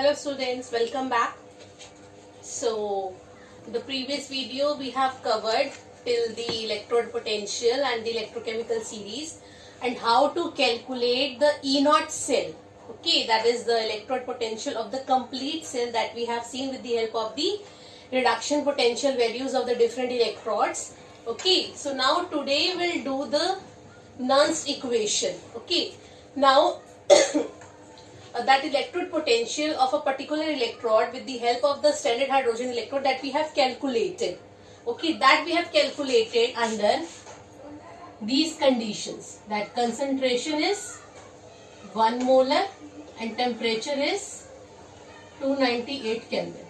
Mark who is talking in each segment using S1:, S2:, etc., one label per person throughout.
S1: Hello students, welcome back. So the previous video we have covered till the electrode potential and the electrochemical series and how to calculate the E0 cell. Okay, that is the electrode potential of the complete cell that we have seen with the help of the reduction potential values of the different electrodes. Okay, so now today we'll do the Nernst equation. Okay, now that electrode potential of a particular electrode with the help of the standard hydrogen electrode that we have calculated. Okay, that we have calculated under these conditions, that concentration is 1 molar and temperature is 298 Kelvin.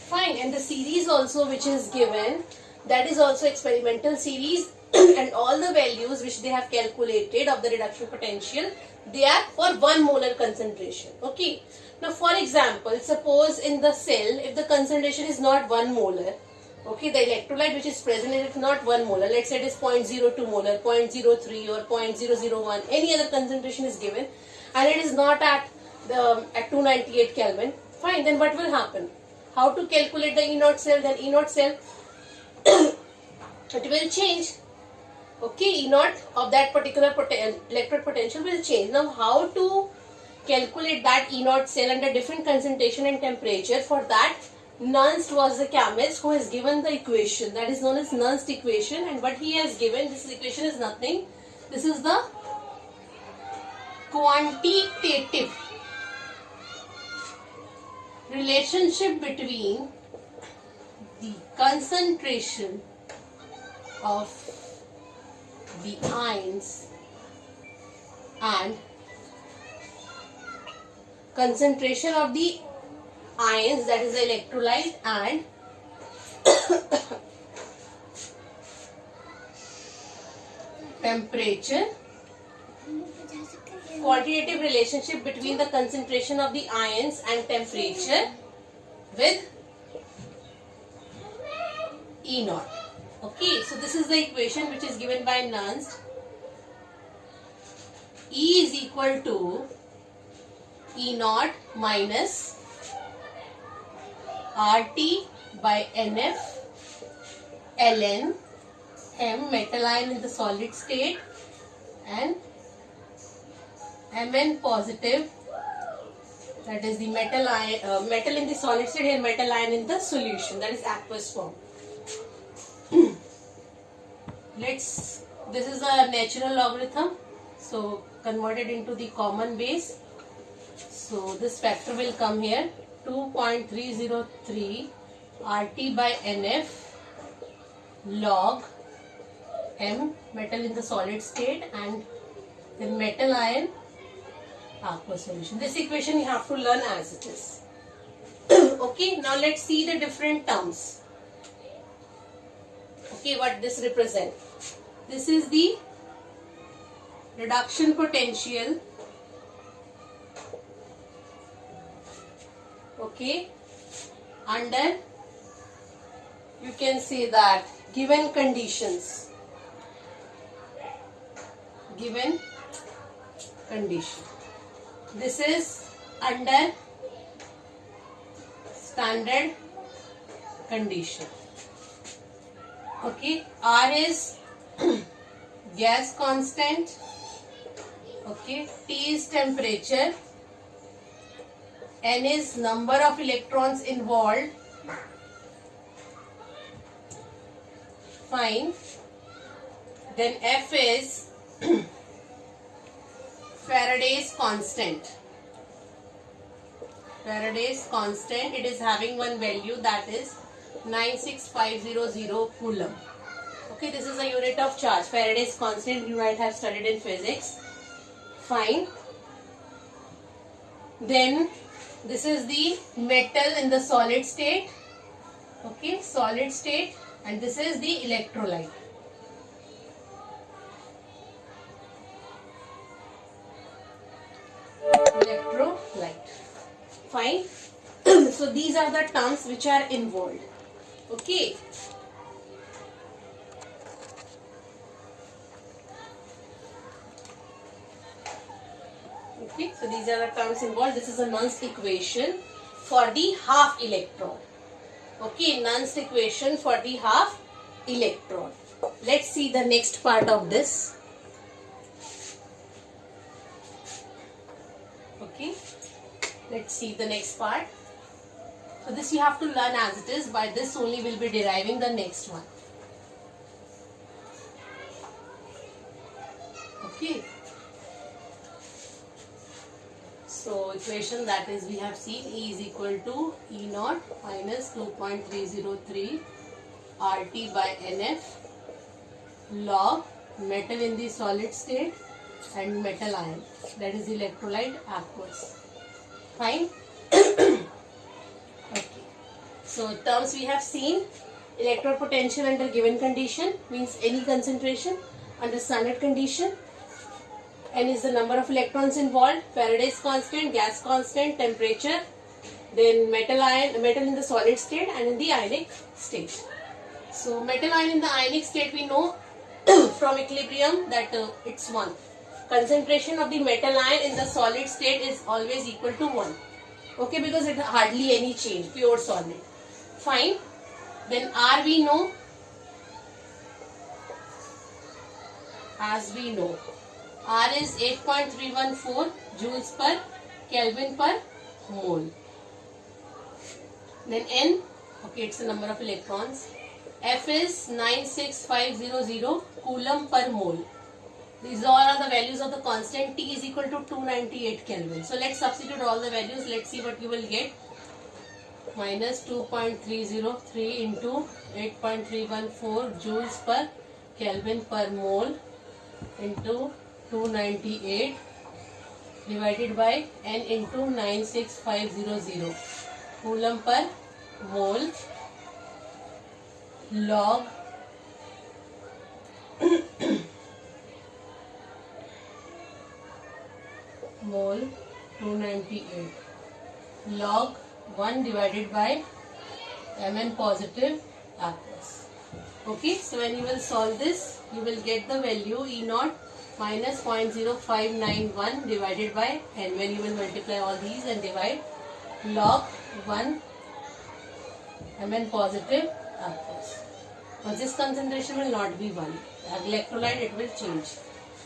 S1: Fine, and the series also which is given, that is also experimental series and all the values which they have calculated of the reduction potential, they are for 1 molar concentration. Okay. Now for example, suppose in the cell, if the concentration is not 1 molar, okay, the electrolyte which is present is not 1 molar, let's say it is 0.02 molar, 0.03 or 0.001, any other concentration is given and it is not at 298 Kelvin, fine, then what will happen? How to calculate the E0 cell? Then E0 cell, it will change. Okay, E0 of that particular electrode potential will change. Now, how to calculate that E0 cell under different concentration and temperature? For that, Nernst was the chemist who has given the equation that is known as Nernst equation, and what he has given, this equation is nothing. This is the quantitative relationship between the concentration of the ions and concentration of the ions, that is the electrolyte, and temperature, quantitative relationship between the concentration of the ions and temperature with E0. Okay, so this is the equation which is given by Nernst. E is equal to E0 minus RT by NF ln M, metal ion in the solid state, and Mn positive, that is the metal ion, metal in the solid state and metal ion in the solution, that is aqueous form. This is a natural logarithm, so converted into the common base. So this factor will come here, 2.303 RT by NF log M, metal in the solid state, and then metal ion aqueous solution. This equation you have to learn as it is. Okay, now let's see the different terms. Okay, what this represents. This is the reduction potential. Okay, under, you can say that given conditions. Given condition. This is under standard condition. Okay, R is gas constant. Okay, T is temperature. N is number of electrons involved. Fine. Then F is Faraday's constant. Faraday's constant, it is having one value, that is 96500 Coulomb. Okay, this is a unit of charge. Faraday's constant you might have studied in physics. Fine. Then this is the metal in the solid state. Okay, solid state, and this is the electrolyte. Electrolyte. Fine. So these are the terms which are involved. Okay. Okay. So these are the terms involved. This is a Nernst equation for the half electron. Okay, Nernst equation for the half electron. Let's see the next part of this. Okay, let's see the next part. So this you have to learn as it is. By this only we'll be deriving the next one. Okay. So equation that is we have seen E is equal to E naught minus 2.303 RT by NF log metal in the solid state and metal ion, that is electrolyte aqueous. Fine. Okay. So terms we have seen. Electrode potential under given condition means any concentration under standard condition. N is the number of electrons involved, Faraday's constant, gas constant, temperature, then metal in the solid state and in the ionic state. So metal ion in the ionic state we know from equilibrium that it's 1. Concentration of the metal ion in the solid state is always equal to 1. Okay, because it hardly any change, pure solid. Fine. Then R we know, as we know. R is 8.314 joules per Kelvin per mole. Then N, okay, it's the number of electrons. F is 96500 coulomb per mole. These all are the values of the constant. T is equal to 298 Kelvin. So let's substitute all the values. Let's see what you will get. Minus 2.303 into 8.314 joules per Kelvin per mole into 298 divided by N into 96500 coulomb per mole log mole 298 log 1 divided by Mn positive aqueous. Okay, so when you will solve this, you will get the value E naught minus 0.0591 divided by N. When you will multiply all these and divide, log 1 Mn positive aqueous. But this concentration will not be 1. Electrolyte it will change.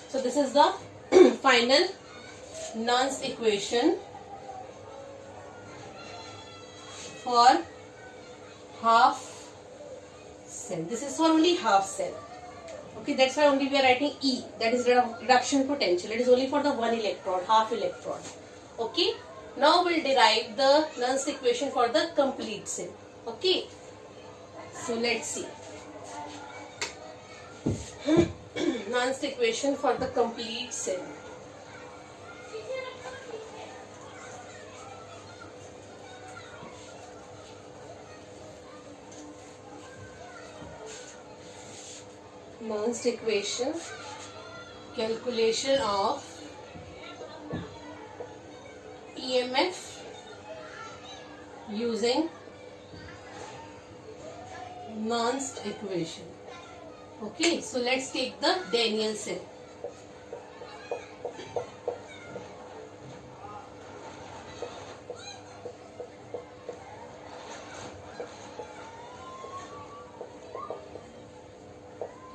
S1: So this is the final Nernst equation for half cell. This is for only half cell. Okay, that's why only we are writing E, that is reduction potential. It is only for the one electrode, half electrode. Okay, now we'll derive the Nernst equation for the complete cell. Okay, so let's see. Nernst equation for the complete cell. Nernst equation, calculation of EMF using Nernst equation. Okay, so let's take the Daniell cell.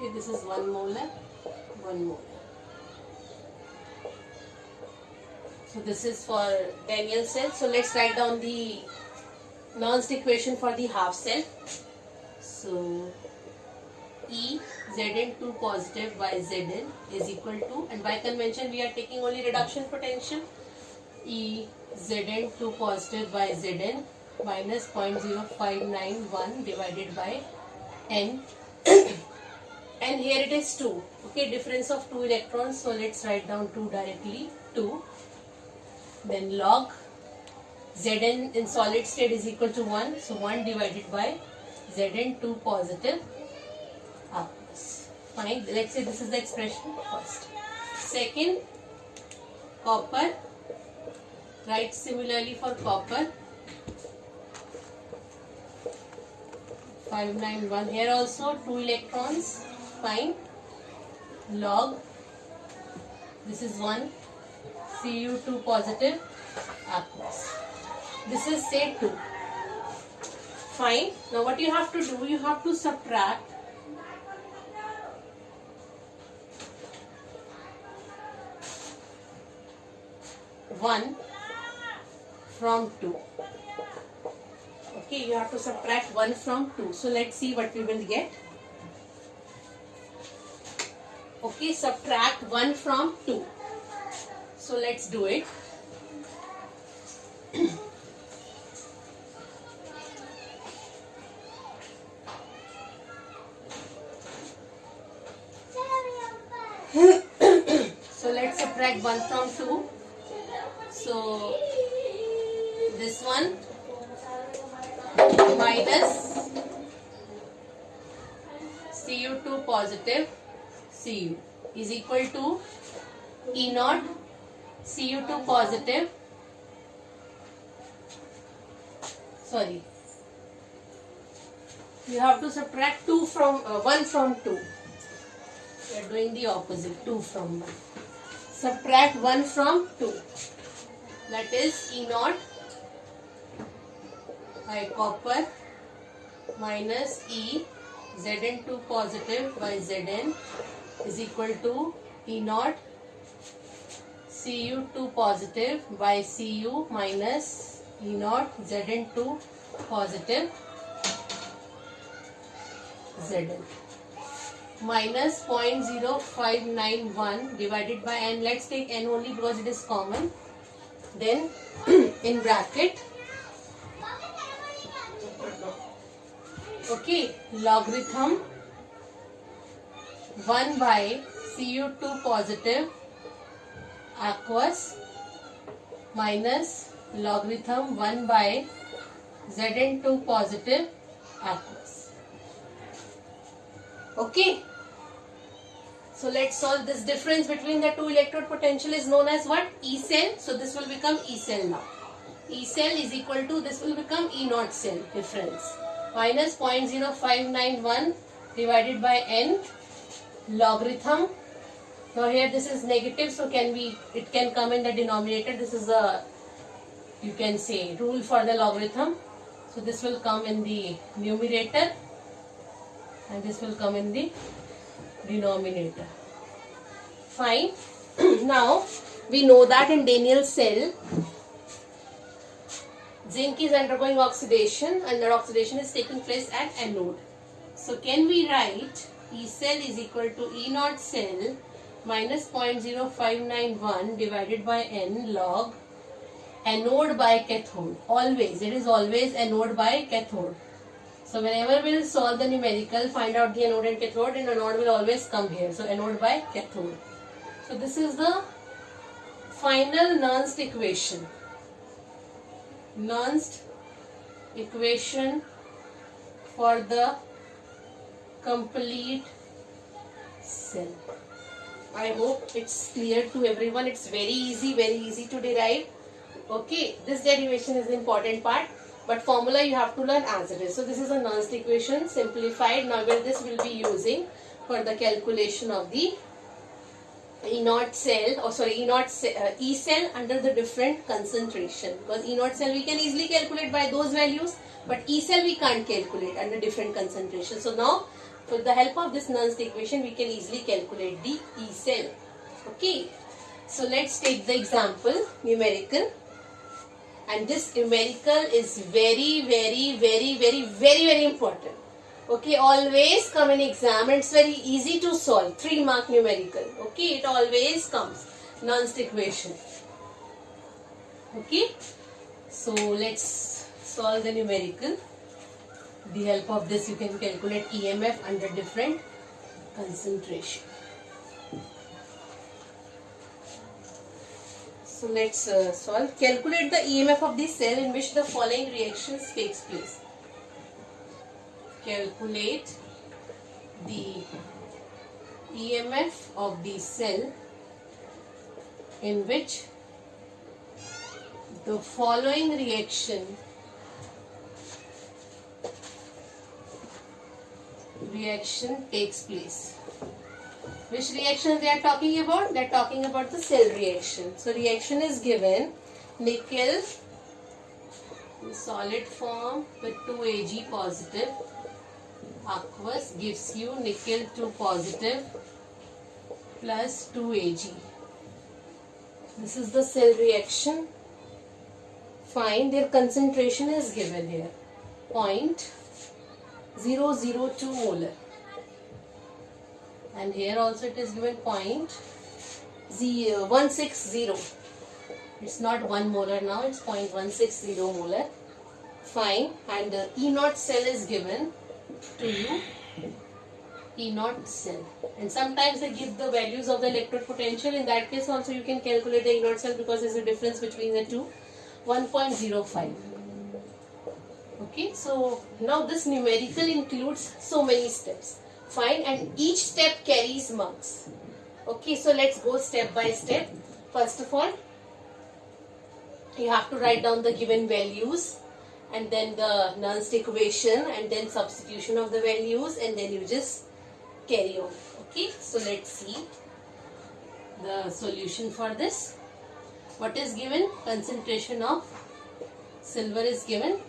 S1: Okay, this is 1 molar, 1 molar. So this is for Daniell cell. So let's write down the Nernst equation for the half cell. So E Zn2 positive by Zn is equal to, and by convention we are taking only reduction potential, E Zn2 positive by Zn minus 0.0591 divided by N. And here it is 2. Okay, difference of 2 electrons. So let's write down 2 directly. 2. Then log Zn in solid state is equal to 1. So 1 divided by Zn2 positive aqueous. Fine. Let's say this is the expression first. Second, copper. Write similarly for copper. 591. Here also 2 electrons. Fine. Log. This is 1. Cu2 positive aqueous. This is say 2. Fine. Now what you have to do, you have to subtract one from 2. Okay, you have to subtract 1 from 2. So let's see what we will get. Okay, subtract 1 from 2. So let's do it. So let's subtract 1 from 2. So this one minus Cu2 positive Cu is equal to E naught Cu2 positive, sorry, you have to subtract 2 from 1 from 2. We are doing the opposite, 2 from 1. Subtract 1 from 2. That is E naught by copper minus E Zn2 positive by Zn is equal to E naught Cu2 positive by Cu minus E naught Zn2 positive Zn minus 0.0591 divided by n. Let's take n only because it is common. Then in bracket, okay, logarithm 1 by Cu2 positive aqueous minus logarithm 1 by Zn2 positive aqueous. Okay. So let's solve this difference between the two electrode potential is known as what? E cell. So this will become E cell now. E cell is equal to, this will become E naught cell difference. Minus 0.0591 divided by n logarithm. Now here this is negative, so it can come in the denominator. This is a, you can say, rule for the logarithm. So this will come in the numerator and this will come in the denominator. Fine. Now we know that in Daniell cell zinc is undergoing oxidation and that oxidation is taking place at anode. So can we write E cell is equal to E naught cell minus 0.0591 divided by n log anode by cathode. Always, it is always anode by cathode. So whenever we will solve the numerical, find out the anode and cathode, and anode will always come here. So anode by cathode. So this is the final Nernst equation. Nernst equation for the complete cell. I hope it's clear to everyone. It's very easy to derive. Okay, this derivation is the important part. But formula you have to learn as it is. So this is a Nernst equation simplified. Now this will be using for the calculation of the E naught cell, or sorry, E cell under the different concentration. Because E naught cell we can easily calculate by those values, but E cell we can't calculate under different concentration. So now with the help of this Nernst equation we can easily calculate the E cell. Okay. So let's take the example numerical. And this numerical is very important. Okay, always come in exam and it's very easy to solve. 3 mark numerical. Okay, it always comes. Nernst equation. Okay, so let's solve the numerical. With the help of this you can calculate EMF under different concentration. So let's solve. Calculate the EMF of the cell in which the following reactions takes place. Calculate the EMF of the cell in which the following reaction takes place. Which reaction they are talking about? They are talking about the cell reaction. So reaction is given nickel in solid form with 2Ag positive aqueous gives you nickel 2 positive plus 2Ag. This is the cell reaction. Find their concentration is given here 0.002 molar. And here also it is given 0.160. It's not 1 molar now, it's 0.160 molar. Fine. And the E naught cell is given to you. E naught cell. And sometimes they give the values of the electrode potential. In that case also you can calculate the E naught cell because there is a difference between the two. 1.05. Okay, so now this numerical includes so many steps. Fine, and each step carries marks. Okay, so let's go step by step. First of all, you have to write down the given values and then the Nernst equation and then substitution of the values, and then you just carry on. Okay, so let's see the solution for this. What is given? Concentration of silver is given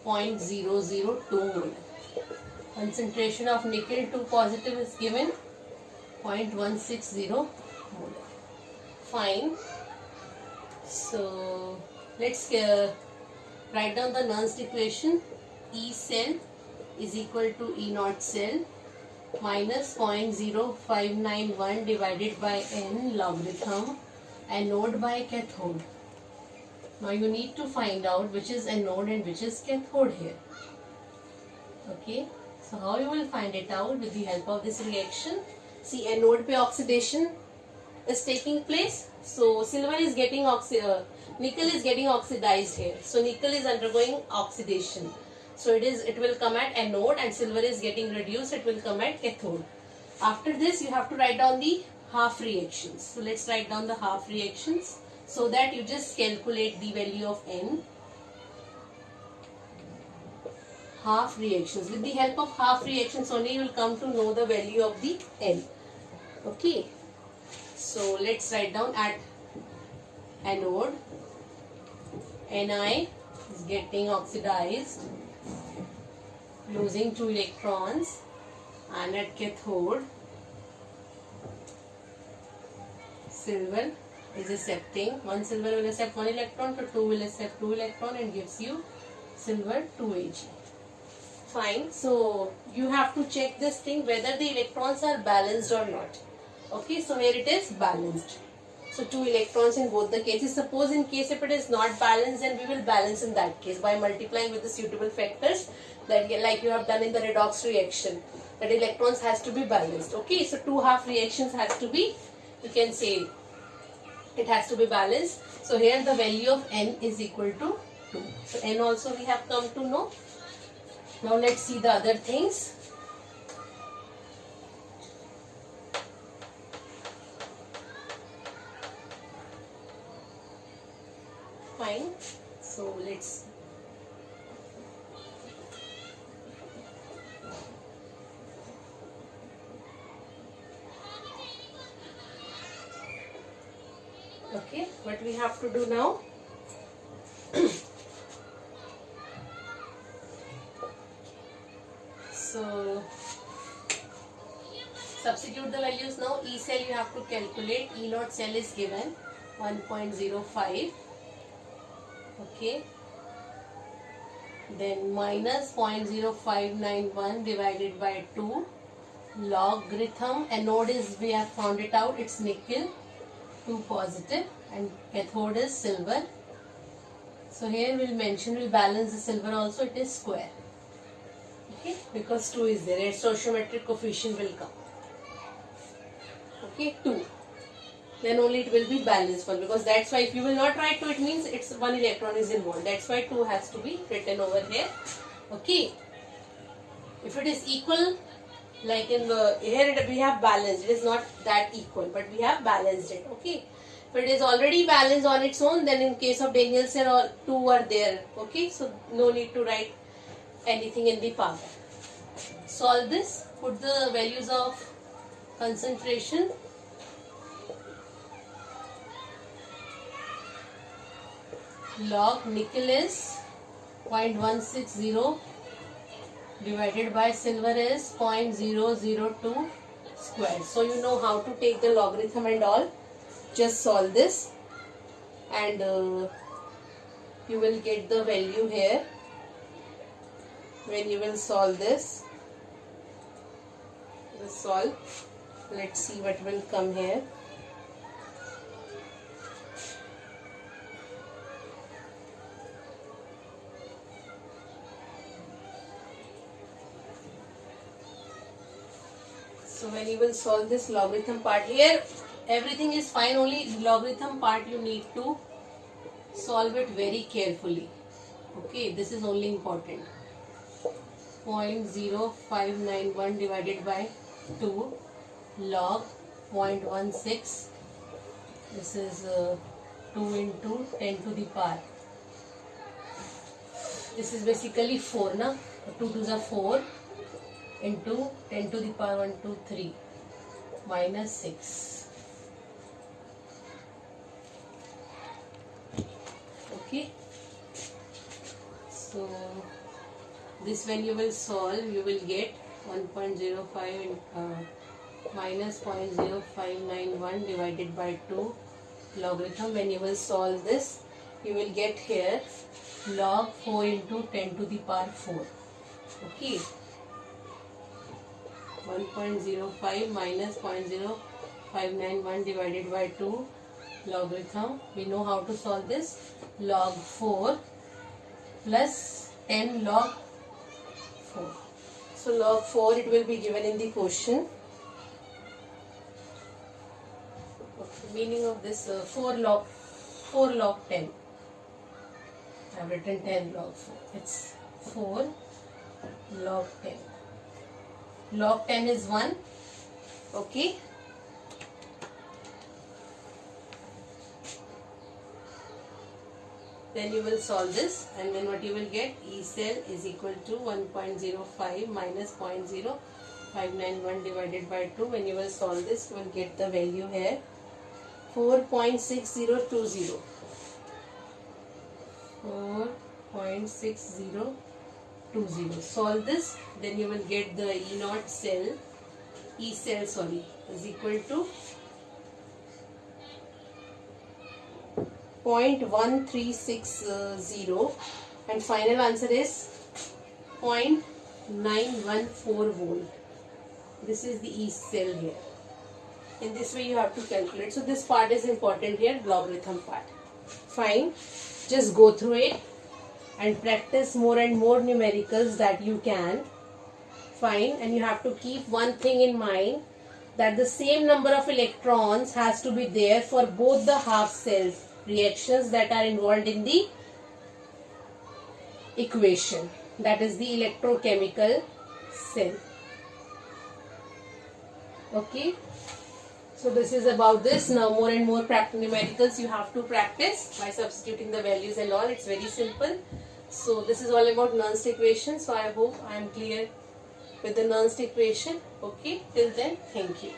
S1: 0.002 molar. Concentration of nickel 2 positive is given 0.160 molar. Fine. So let's write down the Nernst equation. E cell is equal to E naught cell minus 0.0591 divided by n logarithm anode by cathode. Now you need to find out which is anode and which is cathode here. Okay, so how you will find it out? With the help of this reaction. See, anode pe oxidation is taking place. So silver is getting nickel is getting oxidized here. So nickel is undergoing oxidation. So it will come at anode, and silver is getting reduced. It will come at cathode. After this you have to write down the half reactions. So let's write down the half reactions so that you just calculate the value of n. Half reactions. With the help of half reactions only you will come to know the value of the n. Okay. So let's write down at anode, Ni is getting oxidized, losing 2 electrons, and at cathode, silver is accepting, one silver will accept 1 electron, so 2 will accept 2 electron and gives you silver 2Ag. Fine. So you have to check this thing whether the electrons are balanced or not. Okay, so here it is balanced. So 2 electrons in both the cases. Suppose in case if it is not balanced, then we will balance in that case by multiplying with the suitable factors, that like you have done in the redox reaction. That electrons has to be balanced. Okay, so 2 half reactions has to be, you can say it has to be balanced. So here the value of n is equal to 2. So n also we have come to know. Now let's see the other things. Fine. So let's okay, what we have to do now? So substitute the values now. E cell you have to calculate. E naught cell is given 1.05. Okay. Then minus 0.0591 divided by 2 logarithm. Anode is, we have found it out, it's nickel 2 positive and cathode is silver. So here we'll mention, we'll balance the silver also, it is square. Okay, because 2 is there, its stoichiometric coefficient will come. Okay, 2. Then only it will be balanced one, because that's why if you will not write 2, it means it's 1 electron is involved. That's why 2 has to be written over here. Okay. If it is equal, like in the here we have balanced, it is not that equal, but we have balanced it. Okay. If it is already balanced on its own, then in case of Daniell cell, all 2 are there. Okay. So no need to write anything in the power. Solve this. Put the values of concentration log nickel is 0.160 divided by silver is 0.002 square. So you know how to take the logarithm and all. Just solve this and you will get the value here when you will solve this. Just solve. Let's see what will come here. So when you will solve this logarithm part here, everything is fine, only logarithm part you need to solve it very carefully. Okay, this is only important. 0.0591 divided by 2 log 0.16. This is 2 into 10 to the power. This is basically 4, na? 2 to the 4 into 10 to the power 1, 2, 3 minus 6. Okay. So this when you will solve, you will get 1.05 minus 0.0591 divided by 2 logarithm. When you will solve this, you will get here log 4 into 10 to the power 4. Okay. 1.05 minus 0.0591 divided by 2 logarithm. We know how to solve this. Log 4 plus 10 log 4. So log 4 it will be given in the question. Okay, meaning of this 4 log 10. I have written 10 log 4. It's 4 log 10. Log 10 is 1. Okay. Then you will solve this and then what you will get, E cell is equal to 1.05 minus 0.0591 divided by 2. When you will solve this, you will get the value here 4.6020. 4.6020. Solve this, then you will get the E cell is equal to 0.1360 and final answer is 0.914 volt. This is the E cell here. In this way you have to calculate. So this part is important here, logarithm part. Fine. Just go through it and practice more and more numericals that you can. Fine. And you have to keep one thing in mind, that the same number of electrons has to be there for both the half cell reactions that are involved in the equation. That is the electrochemical cell. Okay. So this is about this. Now more and more numericals you have to practice by substituting the values and all. It's very simple. So this is all about Nernst equation. So I hope I am clear with the Nernst equation. Okay. Till then, thank you.